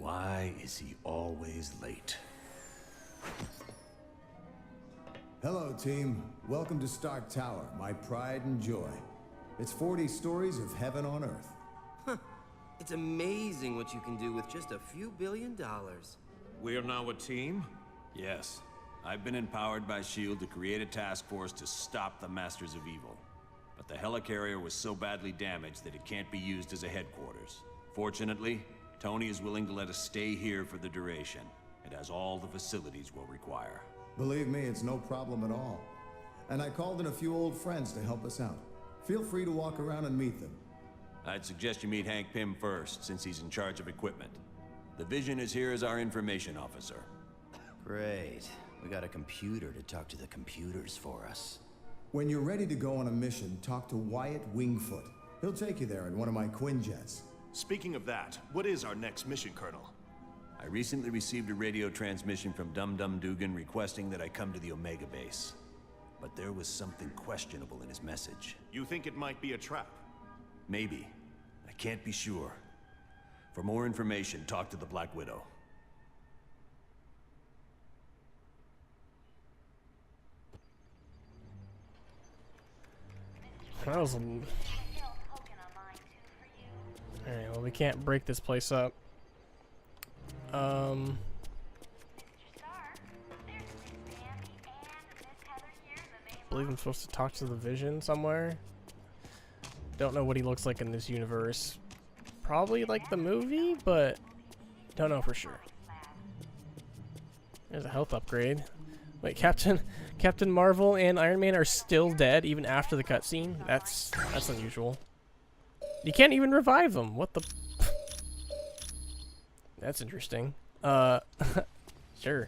Why is he always late? Hello, team. Welcome to Stark Tower, my pride and joy. It's 40 stories of heaven on Earth. Huh. It's amazing what you can do with just a few $1 billion. We are now a team? Yes. I've been empowered by S.H.I.E.L.D. to create a task force to stop the Masters of Evil. But the helicarrier was so badly damaged that it can't be used as a headquarters. Fortunately, Tony is willing to let us stay here for the duration. It has all the facilities we'll require. Believe me, it's no problem at all. And I called in a few old friends to help us out. Feel free to walk around and meet them. I'd suggest you meet Hank Pym first, since he's in charge of equipment. The Vision is here as our information officer. Great. We got a computer to talk to the computers for us. When you're ready to go on a mission, talk to Wyatt Wingfoot. He'll take you there in one of my Quinjets. Speaking of that, what is our next mission, Colonel? I recently received a radio transmission from Dum Dum Dugan requesting that I come to the Omega base. But there was something questionable in his message. You think it might be a trap? Maybe. I can't be sure. For more information, talk to the Black Widow. That was Alright, well we can't break this place up. I believe I'm supposed to talk to the Vision somewhere. Don't know what he looks like in this universe. Probably like the movie, but don't know for sure. There's a health upgrade. Wait, Captain Marvel and Iron Man are still dead even after the cutscene? That's unusual. You can't even revive them. What the? That's interesting. Sure.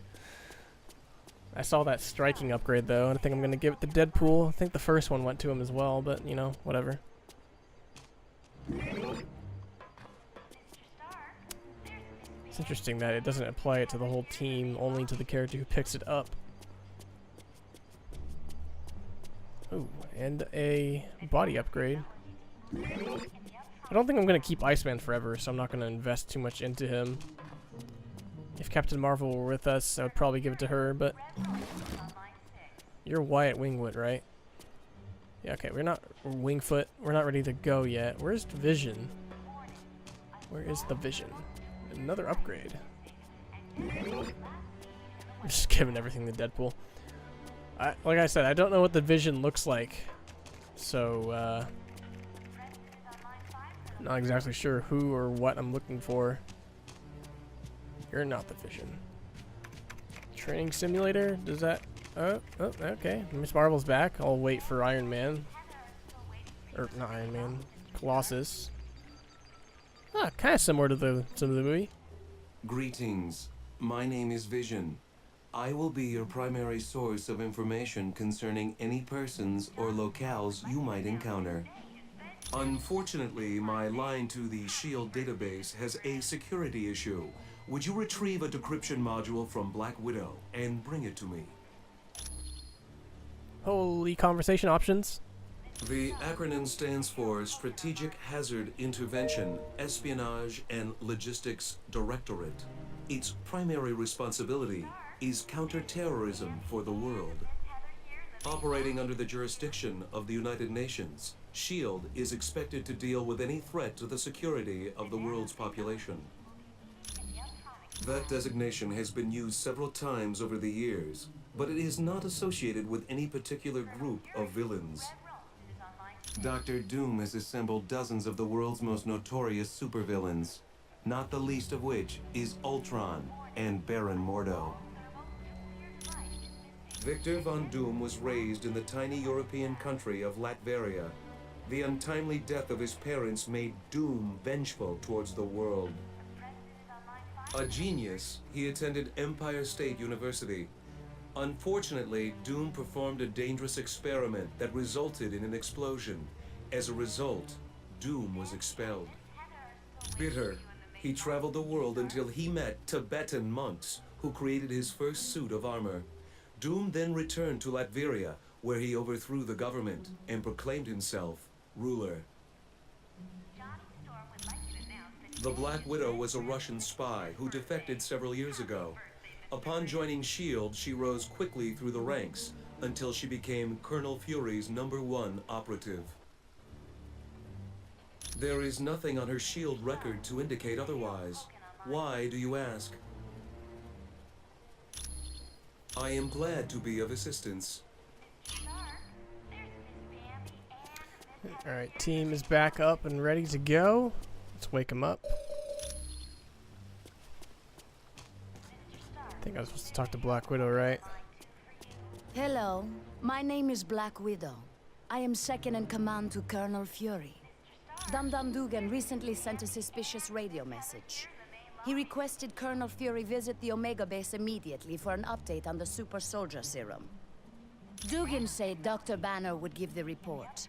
I saw that striking upgrade though, and I think I'm gonna give it to Deadpool. I think the first one went to him as well, but you know, whatever. It's interesting that it doesn't apply it to the whole team, only to the character who picks it up. Ooh, and a body upgrade. I don't think I'm going to keep Iceman forever, so I'm not going to invest too much into him. If Captain Marvel were with us, I would probably give it to her, but... You're Wyatt Wingfoot, right? Yeah, okay, we're not Wingfoot. We're not ready to go yet. Where's Vision? Where is the Vision? Another upgrade. I'm just giving everything to Deadpool. Like I said, I don't know what the Vision looks like, so not exactly sure who or what I'm looking for. You're not the Vision. Training simulator? Does that? Oh, okay. Miss Marvel's back. I'll wait for Iron Man. Or not Iron Man. Colossus. Ah, kind of similar to the movie. Greetings. My name is Vision. I will be your primary source of information concerning any persons or locales you might encounter. Unfortunately, my line to the S.H.I.E.L.D. database has a security issue. Would you retrieve a decryption module from Black Widow and bring it to me? Holy conversation options. The acronym stands for Strategic Hazard Intervention, Espionage, and Logistics Directorate. Its primary responsibility is counterterrorism for the world. Operating under the jurisdiction of the United Nations, S.H.I.E.L.D. is expected to deal with any threat to the security of the world's population. That designation has been used several times over the years, but it is not associated with any particular group of villains. Dr. Doom has assembled dozens of the world's most notorious supervillains, not the least of which is Ultron and Baron Mordo. Victor Von Doom was raised in the tiny European country of Latveria. The untimely death of his parents made Doom vengeful towards the world. A genius, he attended Empire State University. Unfortunately, Doom performed a dangerous experiment that resulted in an explosion. As a result, Doom was expelled. Bitter, he traveled the world until he met Tibetan monks who created his first suit of armor. Doom then returned to Latveria, where he overthrew the government and proclaimed himself ruler. The Black Widow was a Russian spy who defected several years ago. Upon joining S.H.I.E.L.D., she rose quickly through the ranks until she became Colonel Fury's #1 operative. There is nothing on her S.H.I.E.L.D. record to indicate otherwise. Why, do you ask? I am glad to be of assistance. Alright, team is back up and ready to go. Let's wake him up. I think I was supposed to talk to Black Widow, right? Hello, my name is Black Widow. I am second in command to Colonel Fury. Dum Dum Dugan recently sent a suspicious radio message. He requested Colonel Fury visit the Omega base immediately for an update on the super soldier serum. Dugan said Dr. Banner would give the report.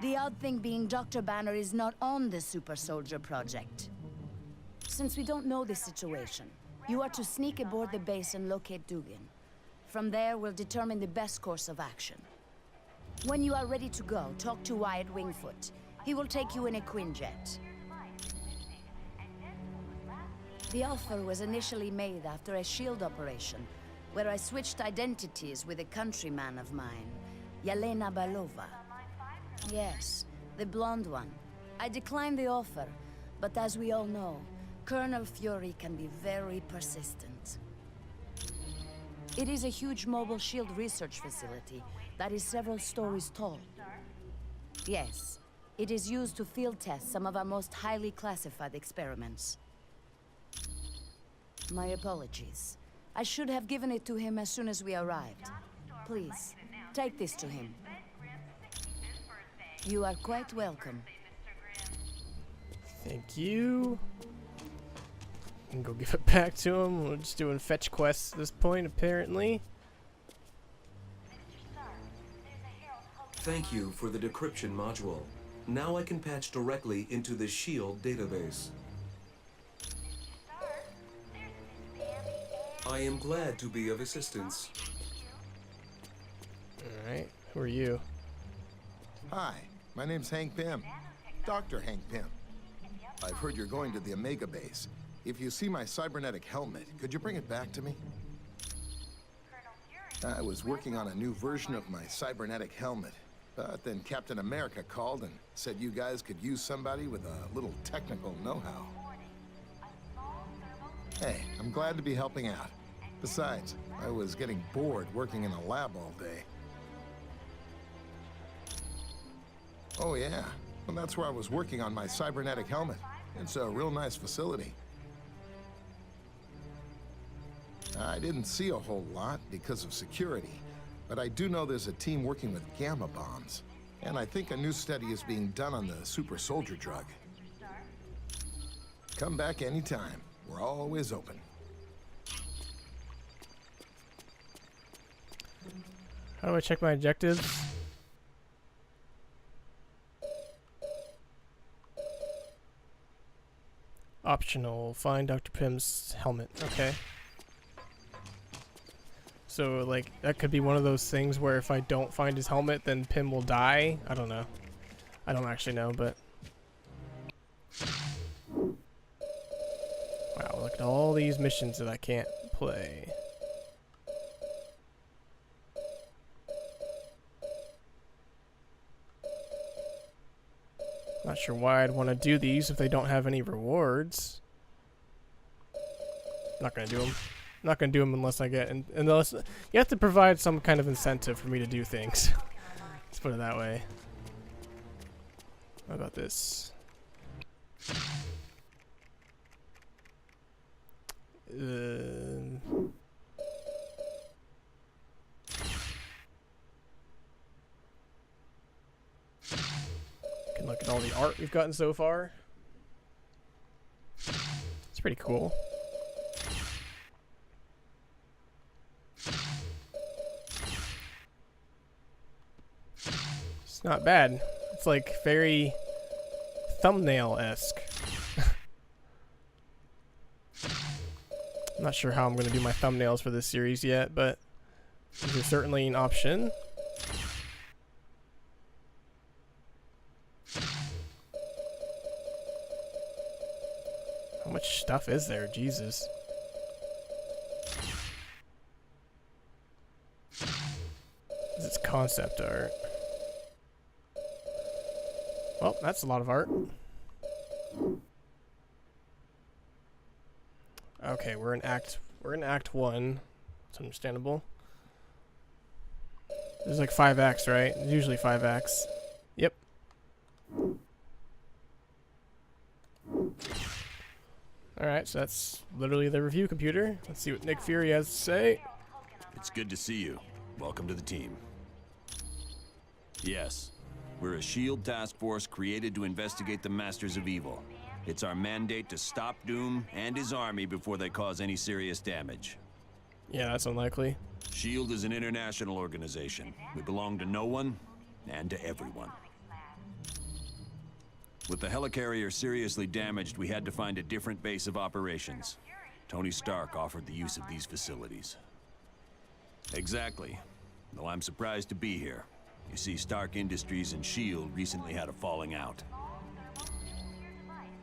The odd thing being Dr. Banner is not on the super soldier project. Since we don't know the situation, you are to sneak aboard the base and locate Dugan. From there, we'll determine the best course of action. When you are ready to go, talk to Wyatt Wingfoot. He will take you in a Quinjet. The offer was initially made after a S.H.I.E.L.D. operation, where I switched identities with a countryman of mine, Yelena Balova. Yes, the blonde one. I declined the offer, but as we all know, Colonel Fury can be very persistent. It is a huge mobile S.H.I.E.L.D. research facility that is several stories tall. Yes, it is used to field test some of our most highly classified experiments. My apologies. I should have given it to him as soon as we arrived. Please, take this to him. You are quite welcome. Thank you. And go give it back to him. We're just doing fetch quests at this point, apparently. Thank you for the decryption module. Now I can patch directly into the S.H.I.E.L.D. database. I am glad to be of assistance. Alright, who are you? Hi, my name's Hank Pym. Dr. Hank Pym. I've heard you're going to the Omega base. If you see my cybernetic helmet, could you bring it back to me? I was working on a new version of my cybernetic helmet, but then Captain America called and said you guys could use somebody with a little technical know-how. Hey, I'm glad to be helping out. Besides, I was getting bored working in a lab all day. Oh yeah, well that's where I was working on my cybernetic helmet. It's a real nice facility. I didn't see a whole lot because of security, but I do know there's a team working with gamma bombs. And I think a new study is being done on the super soldier drug. Come back anytime. We're always open. How do I check my objectives? Optional. Find Dr. Pym's helmet. Okay. So, like, that could be one of those things where if I don't find his helmet, then Pym will die? I don't know. I don't actually know, but... Wow, look at all these missions that I can't play. Not sure why I'd want to do these if they don't have any rewards. Not gonna do them. Not gonna do them unless I get unless you have to provide some kind of incentive for me to do things. Let's put it that way. How about this? Can look at all the art we've gotten so far. It's pretty cool. It's not bad. It's like very thumbnail-esque. I'm not sure how I'm going to do my thumbnails for this series yet, but there's certainly an option. How much stuff is there? Jesus. This is concept art. Well, that's a lot of art. Okay, we're in Act 1. It's understandable. There's like 5 acts, right? There's usually 5 acts. Yep. Alright, so that's literally the review computer. Let's see what Nick Fury has to say. It's good to see you. Welcome to the team. Yes, we're a SHIELD task force created to investigate the Masters of Evil. It's our mandate to stop Doom and his army before they cause any serious damage. Yeah, that's unlikely. SHIELD is an international organization. We belong to no one and to everyone. With the helicarrier seriously damaged, we had to find a different base of operations. Tony Stark offered the use of these facilities. Exactly. Though I'm surprised to be here. You see, Stark Industries and SHIELD recently had a falling out.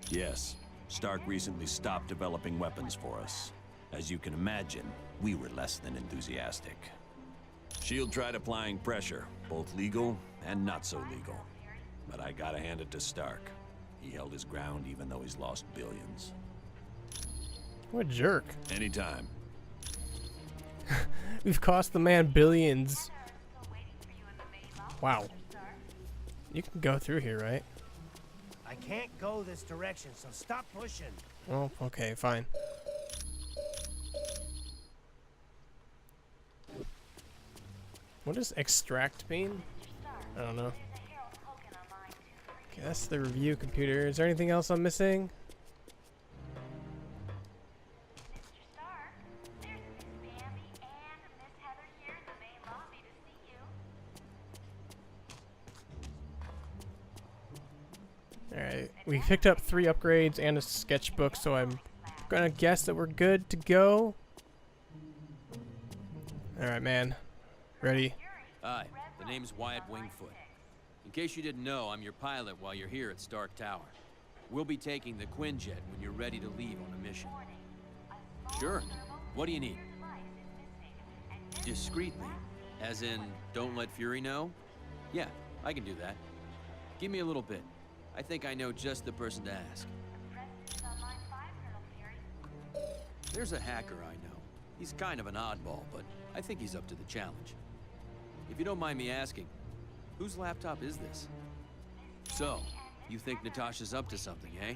Yes, Stark recently stopped developing weapons for us. As you can imagine, we were less than enthusiastic. SHIELD tried applying pressure, both legal and not so legal. But I gotta hand it to Stark. He held his ground even though he's lost billions. What a jerk. Anytime. We've cost the man billions. Wow. You can go through here, right? I can't go this direction, so stop pushing. Oh, okay, fine. What does extract mean? I don't know. Okay, that's the review computer. Is there anything else I'm missing? Alright, we picked up 3 upgrades and a sketchbook, so I'm gonna guess that we're good to go. Alright, man. Ready? Hi, the name's Wyatt Wingfoot. In case you didn't know, I'm your pilot while you're here at Stark Tower. We'll be taking the Quinjet when you're ready to leave on a mission. Sure. What do you need? Discreetly. As in, don't let Fury know? Yeah, I can do that. Give me a little bit. I think I know just the person to ask. There's a hacker I know. He's kind of an oddball, but I think he's up to the challenge. If you don't mind me asking, whose laptop is this? So, you think Natasha's up to something, eh?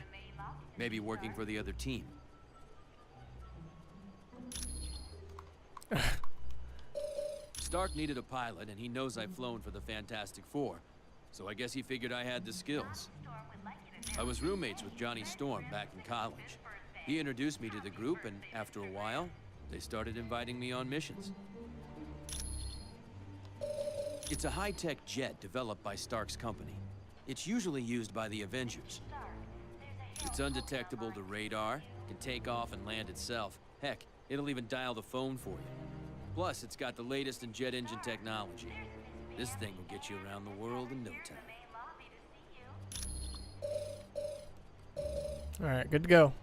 Maybe working for the other team. Stark needed a pilot, and he knows I've flown for the Fantastic Four, so I guess he figured I had the skills. I was roommates with Johnny Storm back in college. He introduced me to the group, and after a while, they started inviting me on missions. It's a high-tech jet developed by Stark's company. It's usually used by the Avengers. It's undetectable to radar, can take off and land itself. Heck, it'll even dial the phone for you. Plus, it's got the latest in jet engine technology. This thing will get you around the world in no time. Alright, good to go.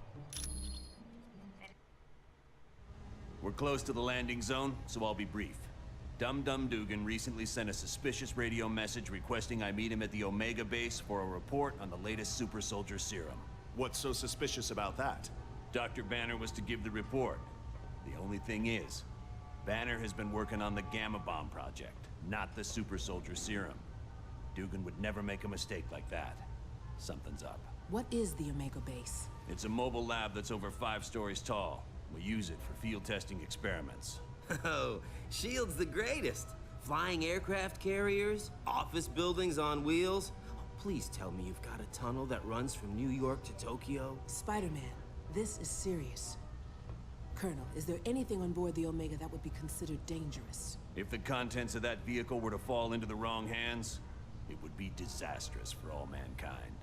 We're close to the landing zone, so I'll be brief. Dum-Dum Dugan recently sent a suspicious radio message requesting I meet him at the Omega base for a report on the latest super soldier serum. What's so suspicious about that? Dr. Banner was to give the report. The only thing is, Banner has been working on the Gamma Bomb project, not the super soldier serum. Dugan would never make a mistake like that. Something's up. What is the Omega base? It's a mobile lab that's over 5 stories tall. We use it for field testing experiments. Oh, SHIELD's the greatest. Flying aircraft carriers, office buildings on wheels. Oh, please tell me you've got a tunnel that runs from New York to Tokyo. Spider-Man, this is serious. Colonel, is there anything on board the Omega that would be considered dangerous? If the contents of that vehicle were to fall into the wrong hands, it would be disastrous for all mankind.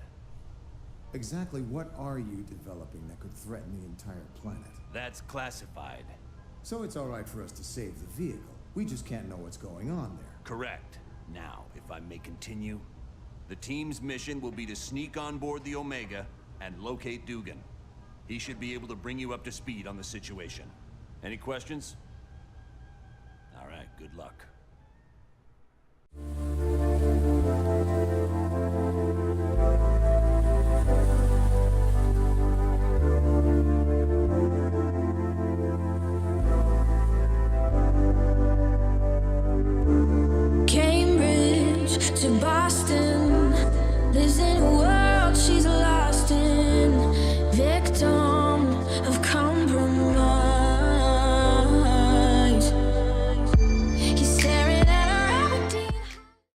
Exactly what are you developing that could threaten the entire planet? That's classified. So it's all right for us to save the vehicle. We just can't know what's going on there. Correct. Now, if I may continue, the team's mission will be to sneak on board the Omega and locate Dugan. He should be able to bring you up to speed on the situation. Any questions? All right, good luck.